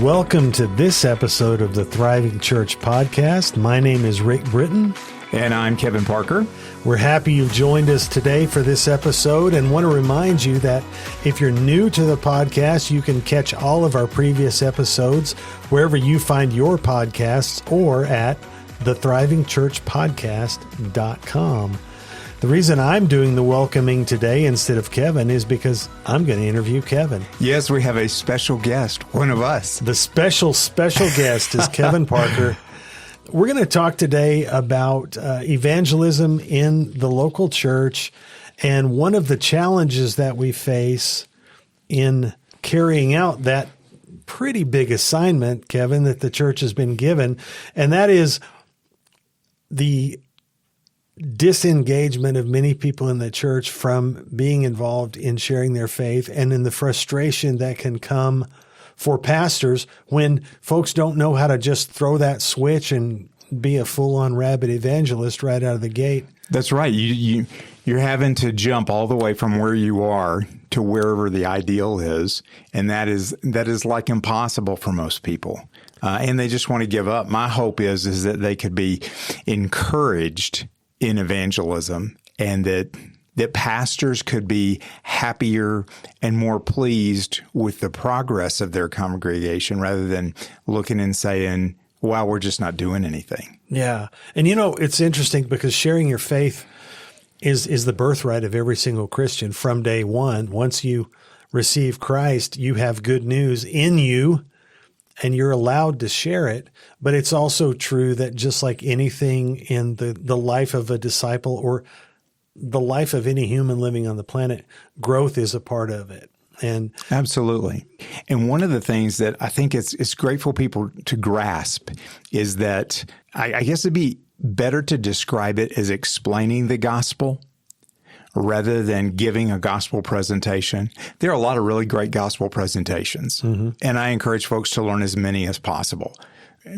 Welcome to this episode of the Thriving Church Podcast. My name is Rick Britton. And I'm Kevin Parker. We're happy you've joined us today for this episode and want to remind you that if you're new to the podcast, you can catch all of our previous episodes wherever you find your podcasts or at thethrivingchurchpodcast.com. The reason I'm doing the welcoming today instead of Kevin is because I'm going to interview Kevin. Yes, we have a special guest, one of us. The special guest is Kevin Parker. We're going to talk today about evangelism in the local church and one of the challenges that we face in carrying out that pretty big assignment, Kevin, that the church has been given, and that is the disengagement of many people in the church from being involved in sharing their faith and in the frustration that can come for pastors when folks don't know how to just throw that switch and be a full-on rabid evangelist right out of the gate. That's right. You're having to jump all the way from where you are to wherever the ideal is, and that is like impossible for most people. And they just want to give up. My hope is that they could be encouraged in evangelism, and that pastors could be happier and more pleased with the progress of their congregation rather than looking and saying, wow, we're just not doing anything. Yeah. And it's interesting because sharing your faith is the birthright of every single Christian from day one. Once you receive Christ, you have good news in you and you're allowed to share it. But it's also true that just like anything in the life of a disciple or the life of any human living on the planet, growth is a part of it. And absolutely. And one of the things that I think it's great for people to grasp is that I guess it'd be better to describe it as explaining the gospel rather than giving a gospel presentation. There are a lot of really great gospel presentations, and I encourage folks to learn as many as possible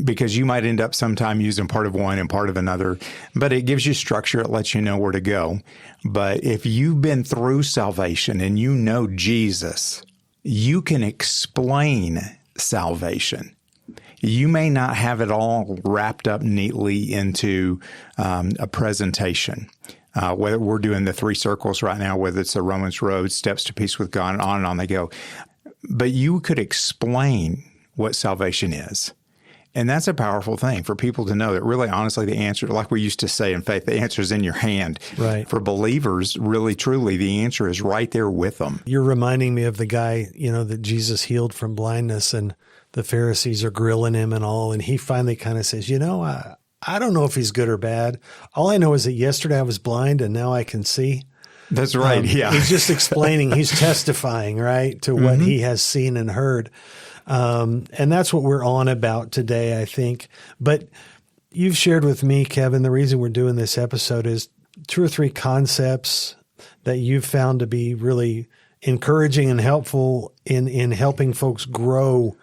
because you might end up sometime using part of one and part of another, but it gives you structure. It lets you know where to go. But if you've been through salvation and you know Jesus, you can explain salvation. You may not have it all wrapped up neatly into a presentation. Whether we're doing the 3 circles right now, whether it's the Romans Road, steps to peace with God, and on they go. But you could explain what salvation is. And that's a powerful thing for people to know that really, honestly, the answer, like we used to say in faith, the answer is in your hand. Right. For believers, really, truly, the answer is right there with them. You're reminding me of the guy, that Jesus healed from blindness and the Pharisees are grilling him and all. And he finally kind of says, I don't know if he's good or bad. All I know is that yesterday I was blind and now I can see. That's right. Yeah. He's just explaining, he's testifying, right, to what he has seen and heard. And that's what we're on about today, I think. But you've shared with me, Kevin, the reason we're doing this episode is 2 or 3 concepts that you've found to be really encouraging and helpful in helping folks grow.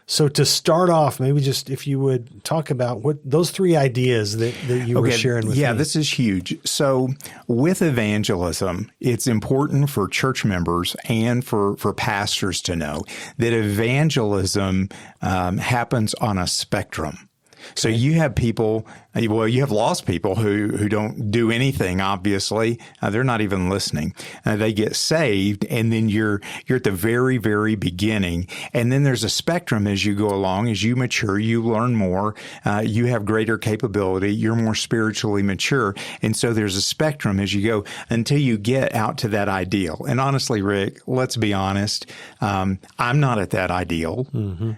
So to start off, maybe just if you would talk about what those 3 ideas that you were sharing with me. Yeah, this is huge. So with evangelism, it's important for church members and for pastors to know that evangelism happens on a spectrum. So you have people, you have lost people who don't do anything, obviously. They're not even listening. They get saved, and then you're at the very, very beginning. And then there's a spectrum as you go along. As you mature, you learn more. You have greater capability. You're more spiritually mature. And so there's a spectrum as you go until you get out to that ideal. And honestly, Rick, let's be honest. I'm not at that ideal.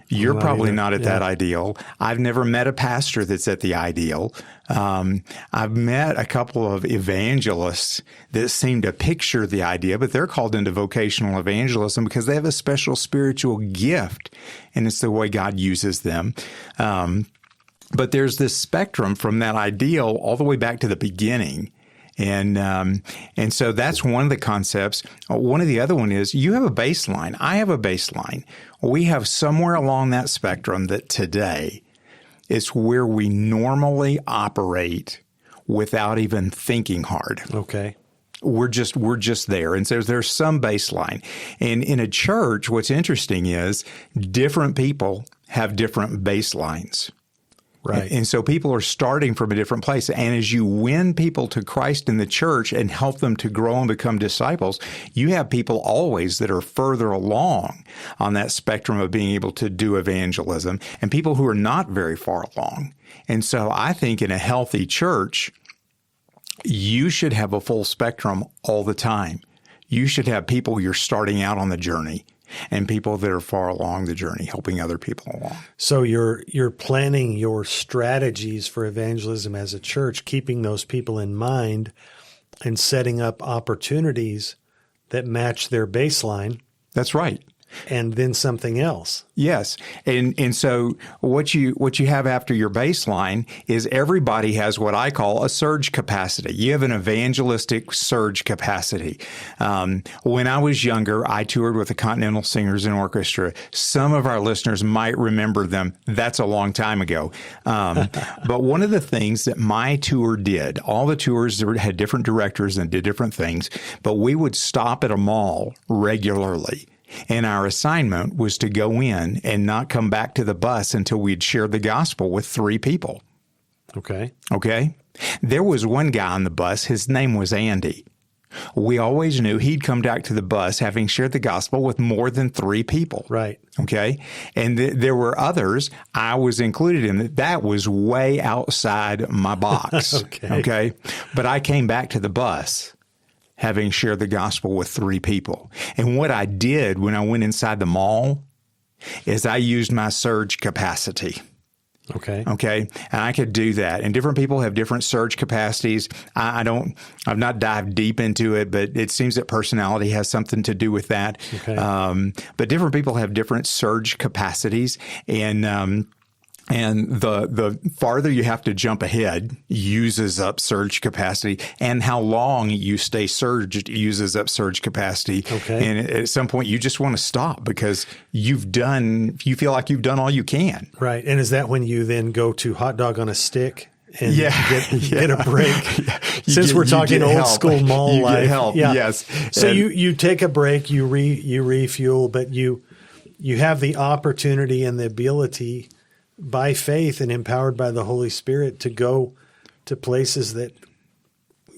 You're probably not at that ideal. I've never met a pastor that's at the ideal. I've met a couple of evangelists that seem to picture the idea, but they're called into vocational evangelism because they have a special spiritual gift, and it's the way God uses them. But there's this spectrum from that ideal all the way back to the beginning. And so that's one of the concepts. One of the other one is you have a baseline. I have a baseline. We have somewhere along that spectrum that today is where we normally operate without even thinking hard. Okay. We're just there. And so there's some baseline. And in a church, what's interesting is different people have different baselines. Right. And so people are starting from a different place. And as you win people to Christ in the church and help them to grow and become disciples, you have people always that are further along on that spectrum of being able to do evangelism and people who are not very far along. And so I think in a healthy church, you should have a full spectrum all the time. You should have people you're starting out on the journey and people that are far along the journey, helping other people along. So you're planning your strategies for evangelism as a church, keeping those people in mind and setting up opportunities that match their baseline. That's right. And then something else. Yes. And so what you have after your baseline is everybody has what I call a surge capacity. You have an evangelistic surge capacity. When I was younger, I toured with the Continental Singers and Orchestra. Some of our listeners might remember them. That's a long time ago. But one of the things that my tour did, all the tours had different directors and did different things, but we would stop at a mall regularly. And our assignment was to go in and not come back to the bus until we'd shared the gospel with 3 people. Okay. Okay? There was one guy on the bus. His name was Andy. We always knew he'd come back to the bus having shared the gospel with more than 3 people. Right. Okay? And there were others, I was included in it. That was way outside my box. Okay? But I came back to the bus having shared the gospel with 3 people. And what I did when I went inside the mall is I used my surge capacity. Okay. Okay. And I could do that. And different people have different surge capacities. I've not dived deep into it, but it seems that personality has something to do with that. Okay. But different people have different surge capacities. And the farther you have to jump ahead uses up surge capacity, and how long you stay surged uses up surge capacity. Okay. And at some point you just want to stop because you feel like you've done all you can. Right. And is that when you then go to hot dog on a stick and get a break? Since we're talking old school mall life. You get help, yes. So you take a break, you refuel, but you have the opportunity and the ability by faith and empowered by the Holy Spirit to go to places that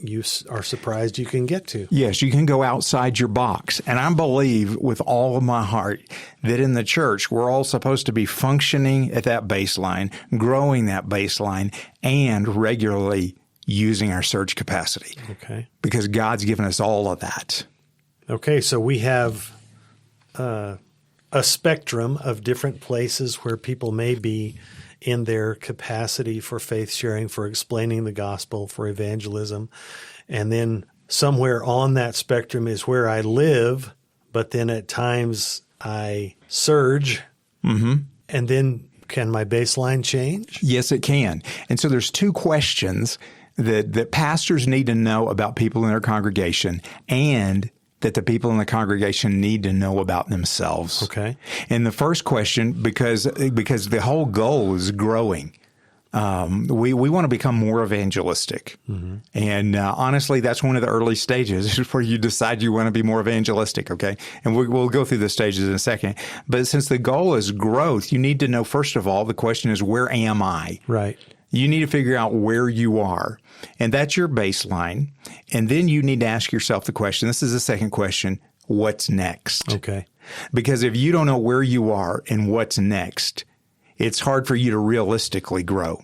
you are surprised you can get to. Yes, you can go outside your box. And I believe with all of my heart that in the church, we're all supposed to be functioning at that baseline, growing that baseline, and regularly using our surge capacity. Okay. Because God's given us all of that. Okay, so we have a spectrum of different places where people may be in their capacity for faith sharing, for explaining the gospel, for evangelism. And then somewhere on that spectrum is where I live, but then at times I surge. Mm-hmm. And then can my baseline change? Yes, it can. And so there's 2 questions that pastors need to know about people in their congregation and that the people in the congregation need to know about themselves. Okay. And the first question, because the whole goal is growing, we want to become more evangelistic. Mm-hmm. And honestly, that's one of the early stages where you decide you want to be more evangelistic, okay? And we'll go through the stages in a second. But since the goal is growth, you need to know, first of all, the question is, where am I? Right. You need to figure out where you are, and that's your baseline. And then you need to ask yourself the question, this is the second question, what's next? Okay. Because if you don't know where you are and what's next, it's hard for you to realistically grow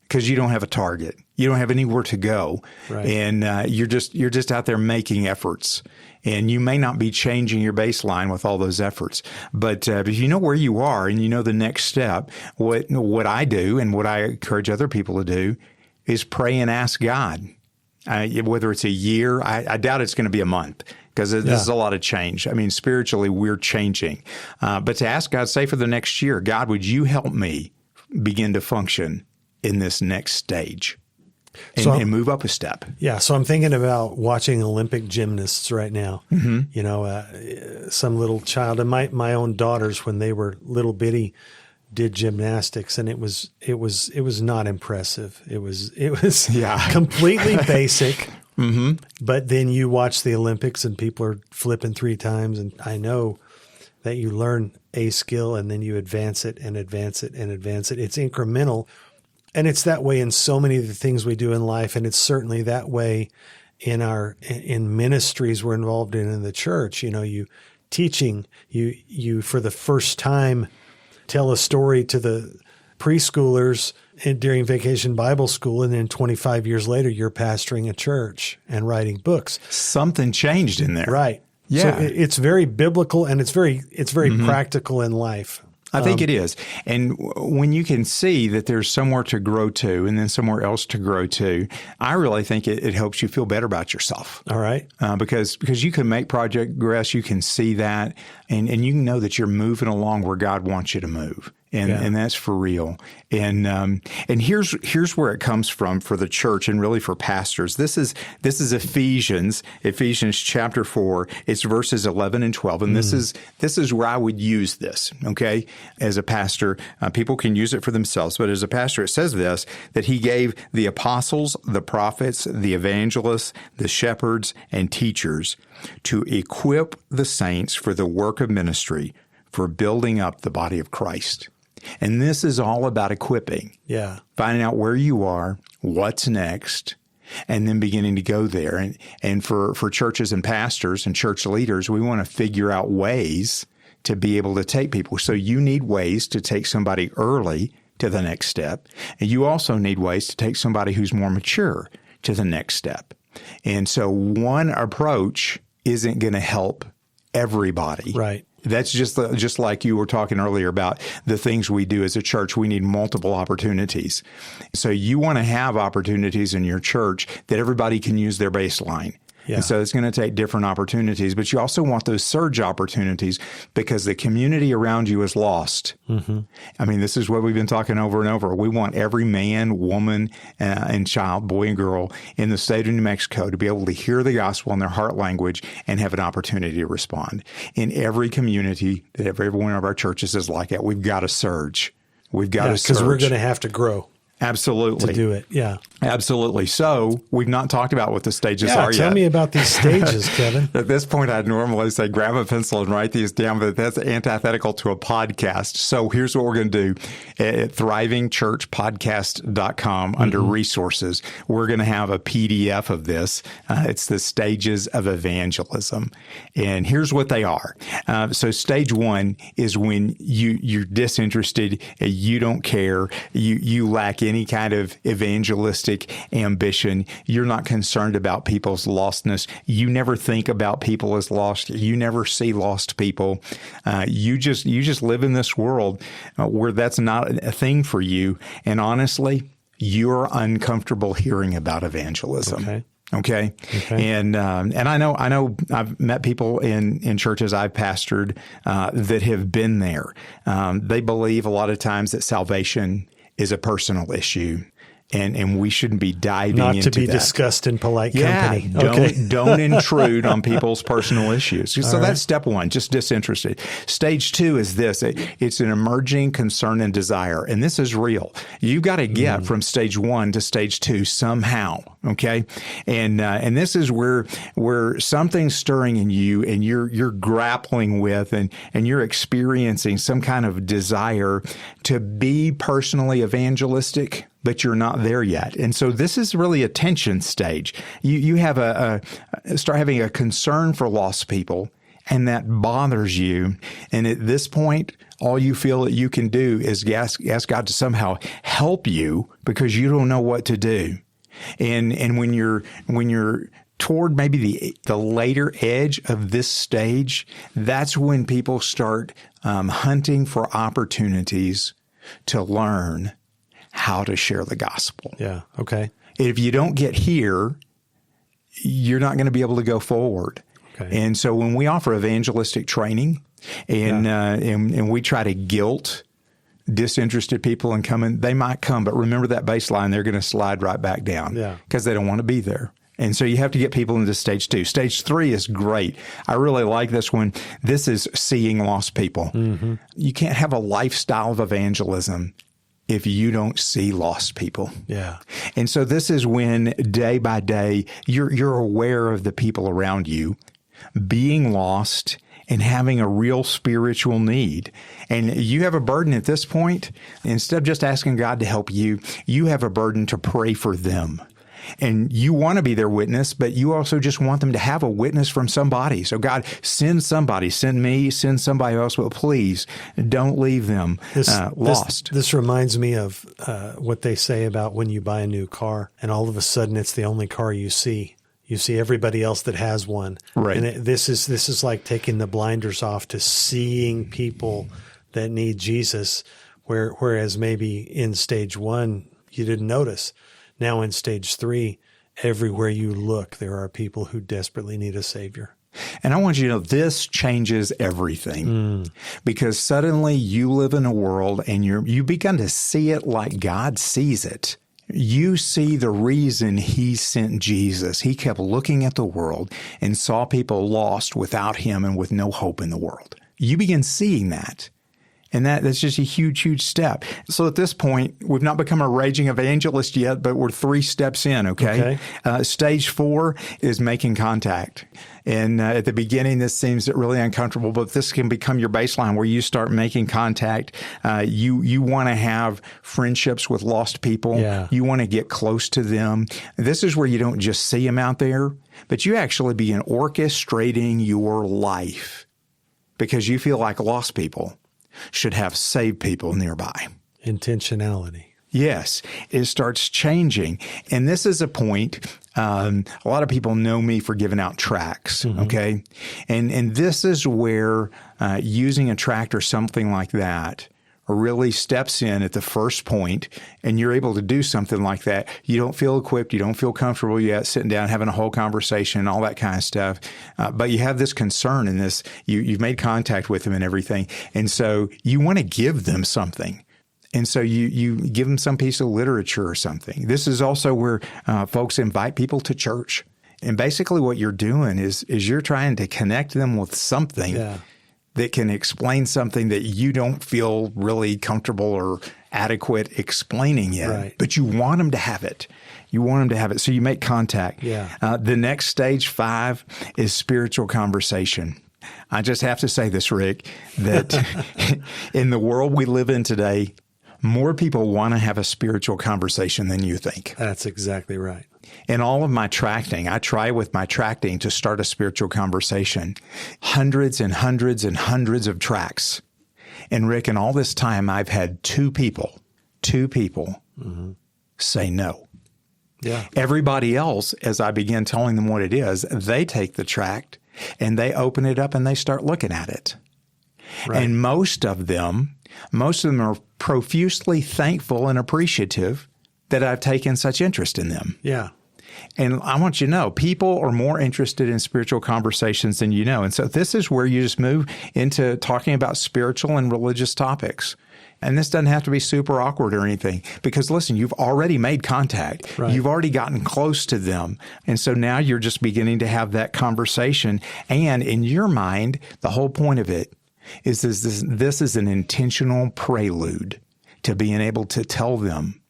because you don't have a target. You don't have anywhere to go. Right. And you're just out there making efforts. And you may not be changing your baseline with all those efforts. But if you know where you are and you know the next step, what I do and what I encourage other people to do is pray and ask God. Whether it's a year, I doubt it's going to be a month because this is a lot of change. I mean, spiritually, we're changing. But to ask God, say for the next year, God, would you help me begin to function in this next stage? And move up a step. Yeah. So I'm thinking about watching Olympic gymnasts right now. Mm-hmm. You know, some little child, and my own daughters, when they were little bitty, did gymnastics, and it was not impressive. It was completely basic. Mm-hmm. But then you watch the Olympics and people are flipping 3 times, and I know that you learn a skill and then you advance it and advance it and advance it. It's incremental. And it's that way in so many of the things we do in life. And it's certainly that way in ministries we're involved in the church. You teaching, you for the first time tell a story to the preschoolers during Vacation Bible School, and then 25 years later, you're pastoring a church and writing books. Something changed in there. Right. Yeah. So it's very biblical and it's very practical in life. I think it is. And when you can see that there's somewhere to grow to and then somewhere else to grow to, I really think it helps you feel better about yourself. All right. Because you can make progress, you can see that, and you know that you're moving along where God wants you to move. And that's for real. And here's where it comes from for the church and really for pastors. This is Ephesians chapter 4. It's verses 11 and 12. And this is where I would use this. Okay, as a pastor, people can use it for themselves, but as a pastor, it says this, that he gave the apostles, the prophets, the evangelists, the shepherds, and teachers to equip the saints for the work of ministry, for building up the body of Christ. And this is all about equipping. Yeah. Finding out where you are, what's next, and then beginning to go there. And for churches and pastors and church leaders, we want to figure out ways to be able to take people. So you need ways to take somebody early to the next step. And you also need ways to take somebody who's more mature to the next step. And so one approach isn't going to help everybody. Right. That's just like you were talking earlier about the things we do as a church. We need multiple opportunities. So you want to have opportunities in your church that everybody can use their baseline. Yeah. And so it's going to take different opportunities, but you also want those surge opportunities because the community around you is lost. Mm-hmm. I mean, this is what we've been talking over and over. We want every man, woman, and child, boy and girl in the state of New Mexico to be able to hear the gospel in their heart language and have an opportunity to respond. In every community, every one of our churches is like that. We've got to surge. We've got to surge. Because we're going to have to grow. Absolutely. To do it, yeah. Absolutely. So we've not talked about what the stages are yet. Tell me about these stages, Kevin. At this point, I'd normally say grab a pencil and write these down, but that's antithetical to a podcast. So here's what we're going to do. At thrivingchurchpodcast.com, under resources, we're going to have a PDF of this. It's the stages of evangelism. And here's what they are. So stage one is when you're disinterested, you don't care, you lack any kind of evangelistic ambition. You're not concerned about people's lostness. You never think about people as lost. You never see lost people. You just live in this world where that's not a thing for you. And honestly, you're uncomfortable hearing about evangelism. Okay. And I know I've met people in churches I've pastored that have been there. They believe a lot of times that salvation is a personal issue. And we shouldn't be diving into that. Not to be discussed in polite company. Don't intrude on people's personal issues. So that's step one, just disinterested. Stage two is this. It's an emerging concern and desire. And this is real. You've got to get from stage one to stage two somehow. Okay. And this is where something's stirring in you and you're grappling with and you're experiencing some kind of desire to be personally evangelistic, but you're not there yet. And so this is really a tension stage. You have start having a concern for lost people, and that bothers you. And at this point, all you feel that you can do is ask God to somehow help you because you don't know what to do. And when you're toward maybe the later edge of this stage, that's when people start hunting for opportunities to learn how to share the gospel. Yeah. Okay. If you don't get here, you're not going to be able to go forward. Okay. And so when we offer evangelistic training and we try to guilt disinterested people in coming, they might come, but remember that baseline, they're going to slide right back down because they don't want to be there. And so you have to get people into stage two. Stage three is great. I really like this one. This is seeing lost people. Mm-hmm. You can't have a lifestyle of evangelism if you don't see lost people. Yeah. And so this is when day by day, you're aware of the people around you being lost and having a real spiritual need. And you have a burden at this point. Instead of just asking God to help you, you have a burden to pray for them. And you want to be their witness, but you also just want them to have a witness from somebody. So God, send somebody, send me, send somebody else, but please don't leave them lost. This reminds me of what they say about when you buy a new car and all of a sudden it's the only car you see. You see everybody else that has one. Right. And this is like taking the blinders off to seeing people that need Jesus, whereas maybe in stage 1 you didn't notice. Now in stage 3, everywhere you look, there are people who desperately need a Savior. And I want you to know this changes everything because suddenly you live in a world and you begin to see it like God sees it. You see the reason he sent Jesus. He kept looking at the world and saw people lost without him and with no hope in the world. You begin seeing that. And that's just a huge, huge step. So at this point, we've not become a raging evangelist yet, but we're 3 steps in, okay? Stage 4 is making contact. And at the beginning, this seems really uncomfortable, but this can become your baseline where you start making contact. You want to have friendships with lost people. Yeah. You want to get close to them. This is where you don't just see them out there, but you actually begin orchestrating your life because you feel like lost people should have saved people nearby. Intentionality. Yes, it starts changing. And this is a point, a lot of people know me for giving out tracts, okay? And this is where using a tract or something like that really steps in at the first point, and you're able to do something like that. You don't feel equipped. You don't feel comfortable yet sitting down, having a whole conversation and all that kind of stuff. But you have this concern in this. You've made contact with them and everything. And so you want to give them something. And so you give them some piece of literature or something. This is also where folks invite people to church. And basically what you're doing is you're trying to connect them with something that can explain something that you don't feel really comfortable or adequate explaining yet. Right. But you want them to have it. You want them to have it. So you make contact. Yeah. The next stage 5 is spiritual conversation. I just have to say this, Rick, that in the world we live in today, more people want to have a spiritual conversation than you think. That's exactly right. In all of my tracting, I try with my tracting to start a spiritual conversation. Hundreds and hundreds and hundreds of tracts. And Rick, in all this time, I've had two people say no. Yeah. Everybody else, as I begin telling them what it is, they take the tract and they open it up and they start looking at it. Right. And most of them are profusely thankful and appreciative that I've taken such interest in them. Yeah. And I want you to know, people are more interested in spiritual conversations than you know. And so this is where you just move into talking about spiritual and religious topics. And this doesn't have to be super awkward or anything because, listen, you've already made contact. Right. You've already gotten close to them. And so now you're just beginning to have that conversation. And in your mind, the whole point of it is this is an intentional prelude to being able to tell them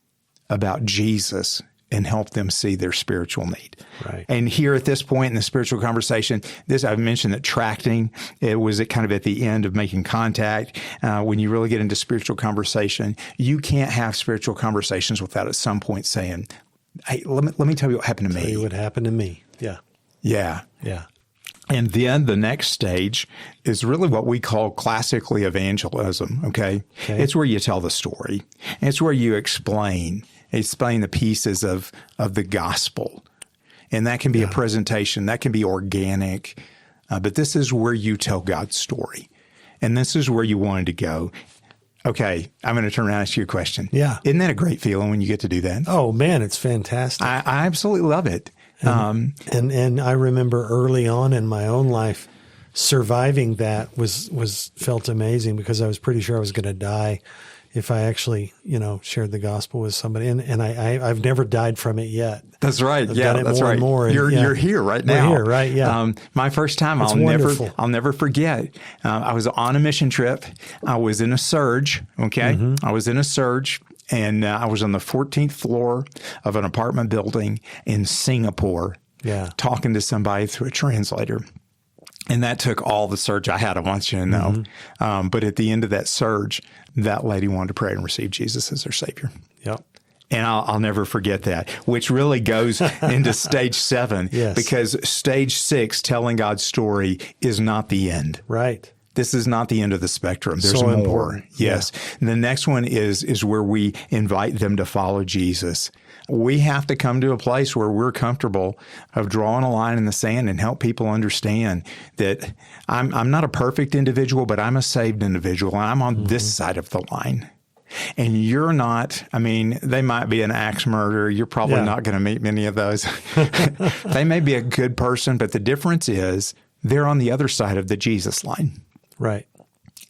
about Jesus and help them see their spiritual need. Right. And here at this point in the spiritual conversation, I've mentioned that tracting, it was kind of at the end of making contact. When you really get into spiritual conversation, you can't have spiritual conversations without at some point saying, hey, let me tell you what happened to me. Tell you what happened to me. Yeah. Yeah. Yeah. And then the next stage is really what we call classically evangelism, okay? It's where you tell the story. It's where you explain the pieces of the gospel. And that can be a presentation. That can be organic. But this is where you tell God's story. And this is where you wanted to go. Okay, I'm going to turn around and ask you a question. Yeah. Isn't that a great feeling when you get to do that? Oh, man, it's fantastic. I absolutely love it. And I remember early on in my own life, surviving that was felt amazing because I was pretty sure I was going to die if I actually, shared the gospel with somebody. And I've never died from it yet. That's right. I've done it that's more right. And more. You're here right now. We're here, right? Yeah. My first time, It's wonderful. I'll never forget. I was on a mission trip. I was in a surge. Okay. I was in a surge. And I was on the 14th floor of an apartment building in Singapore, talking to somebody through a translator. And that took all the surge I had, I want you to know. But at the end of that surge, that lady wanted to pray and receive Jesus as her Savior. Yep. And I'll never forget that, which really goes into stage 7, Yes. because stage 6, telling God's story, is not the end. Right. This is not the end of the spectrum. There's So more. important. Yes. Yeah. And the next one is where we invite them to follow Jesus. We have to come to a place where we're comfortable of drawing a line in the sand and help people understand that I'm not a perfect individual, but I'm a saved individual, and I'm on this side of the line. And you're not, I mean, they might be an axe murderer. You're probably not going to meet many of those. They may be a good person, but the difference is they're on the other side of the Jesus line. Right.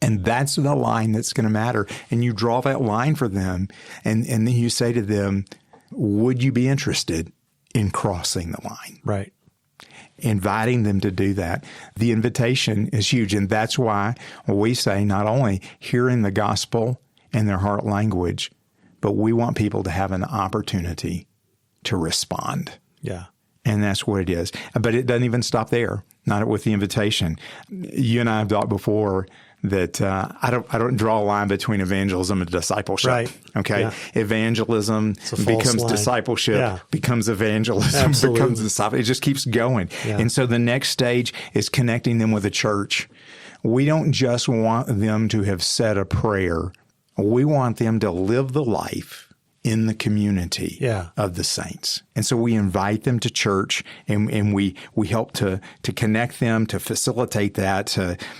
And that's the line that's going to matter. And you draw that line for them, and then you say to them, would you be interested in crossing the line? Right. Inviting them to do that. The invitation is huge. And that's why we say not only hearing the gospel in their heart language, but we want people to have an opportunity to respond. Yeah. And that's what it is. But it doesn't even stop there, not with the invitation. You and I have talked before that I don't draw a line between evangelism and discipleship. Right. Okay. Yeah. Evangelism becomes line. discipleship, becomes evangelism, Absolutely. becomes disciple. It just keeps going. Yeah. And so the next stage is connecting them with a church. We don't just want them to have said a prayer. We want them to live the life in the community of the saints. And so we invite them to church, and we help to connect them, to facilitate that,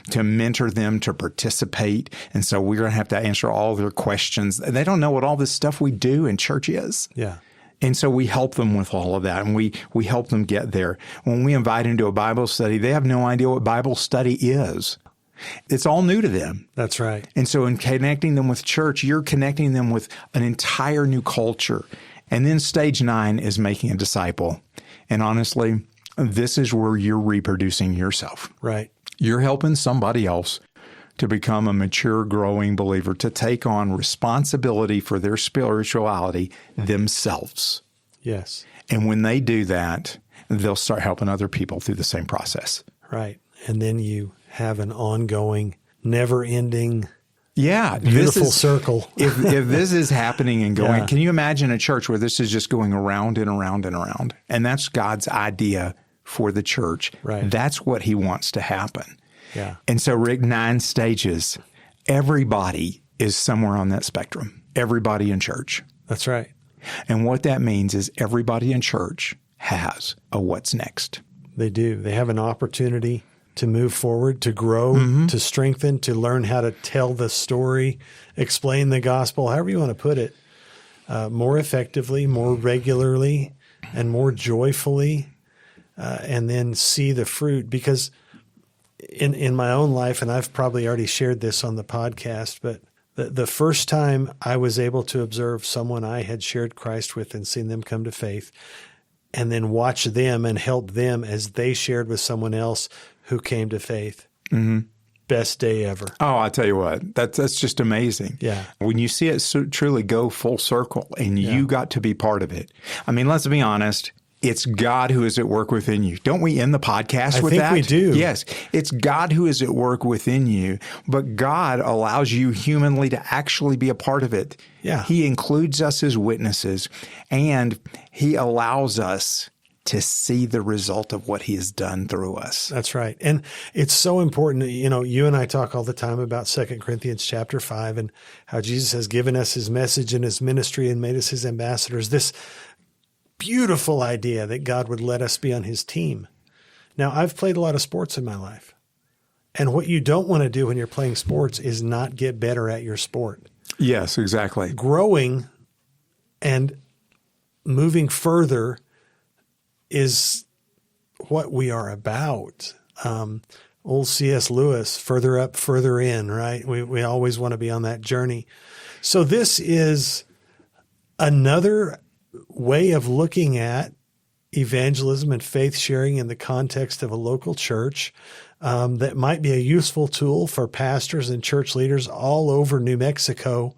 to mentor them, to participate. And so we're going to have to answer all their questions. They don't know what all this stuff we do in church is. Yeah. And so we help them with all of that, and we help them get there. When we invite them to a Bible study, they have no idea what Bible study is. It's all new to them. That's right. And so in connecting them with church, you're connecting them with an entire new culture. And then stage 9 is making a disciple. And honestly, this is where you're reproducing yourself. Right. You're helping somebody else to become a mature, growing believer, to take on responsibility for their spirituality themselves. Yes. And when they do that, they'll start helping other people through the same process. Right. And then you have an ongoing, never-ending, beautiful circle. if this is happening and going, can you imagine a church where this is just going around and around and around? And that's God's idea for the church. Right. That's what he wants to happen. Yeah. And so, Rick, 9 stages. Everybody is somewhere on that spectrum. Everybody in church. That's right. And what that means is everybody in church has a what's next. They do. They have an opportunity to move forward, to grow, to strengthen, to learn how to tell the story, explain the gospel, however you want to put it, more effectively, more regularly, and more joyfully, and then see the fruit. Because in my own life, and I've probably already shared this on the podcast, but the first time I was able to observe someone I had shared Christ with and seen them come to faith, and then watch them and help them as they shared with someone else who came to faith. Best day ever. Oh, I tell you what, that's just amazing. Yeah. When you see it truly go full circle and you got to be part of it. I mean, let's be honest. It's God who is at work within you. Don't we end the podcast with that? I think we do. Yes. It's God who is at work within you, but God allows you humanly to actually be a part of it. Yeah. He includes us as witnesses, and he allows us to see the result of what he has done through us. That's right. And it's so important. You know, you and I talk all the time about 2 Corinthians chapter 5 and how Jesus has given us his message and his ministry and made us his ambassadors. This beautiful idea that God would let us be on his team. Now, I've played a lot of sports in my life. And what you don't want to do when you're playing sports is not get better at your sport. Yes, exactly. Growing and moving further is what we are about. Old C.S. Lewis, further up, further in, right? We always want to be on that journey. So this is another way of looking at evangelism and faith sharing in the context of a local church that might be a useful tool for pastors and church leaders all over New Mexico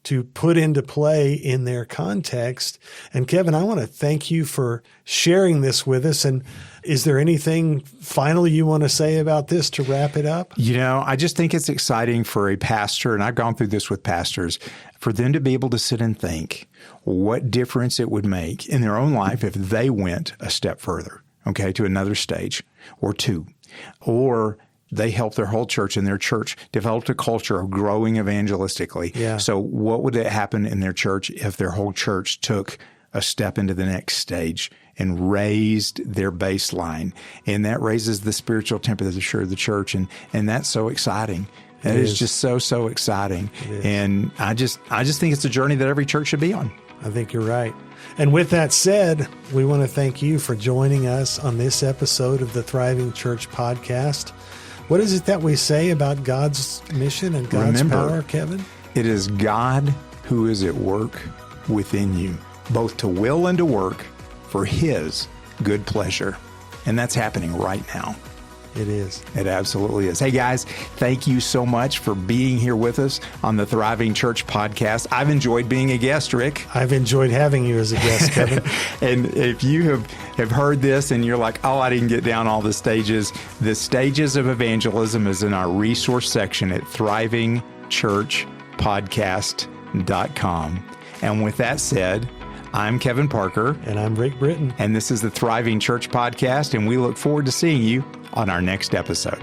to put into play in their context. And Kevin, I want to thank you for sharing this with us. And is there anything final you want to say about this to wrap it up? I just think it's exciting for a pastor, and I've gone through this with pastors, for them to be able to sit and think what difference it would make in their own life if they went a step further, to another stage or two, or they helped their whole church, and their church developed a culture of growing evangelistically. Yeah. So what would happen in their church if their whole church took a step into the next stage and raised their baseline? And that raises the spiritual temperature of the church. And that's so exciting. It is just so exciting. And I just think it's a journey that every church should be on. I think you're right. And with that said, we want to thank you for joining us on this episode of the Thriving Church podcast. What is it that we say about God's mission and God's power, Kevin? It is God who is at work within you, both to will and to work for His good pleasure. And that's happening right now. It is. It absolutely is. Hey, guys, thank you so much for being here with us on the Thriving Church podcast. I've enjoyed being a guest, Rick. I've enjoyed having you as a guest, Kevin. And if you have heard this and you're like, oh, I didn't get down all the stages of evangelism is in our resource section at thrivingchurchpodcast.com. And with that said, I'm Kevin Parker. And I'm Rick Britton. And this is the Thriving Church podcast, and we look forward to seeing you on our next episode.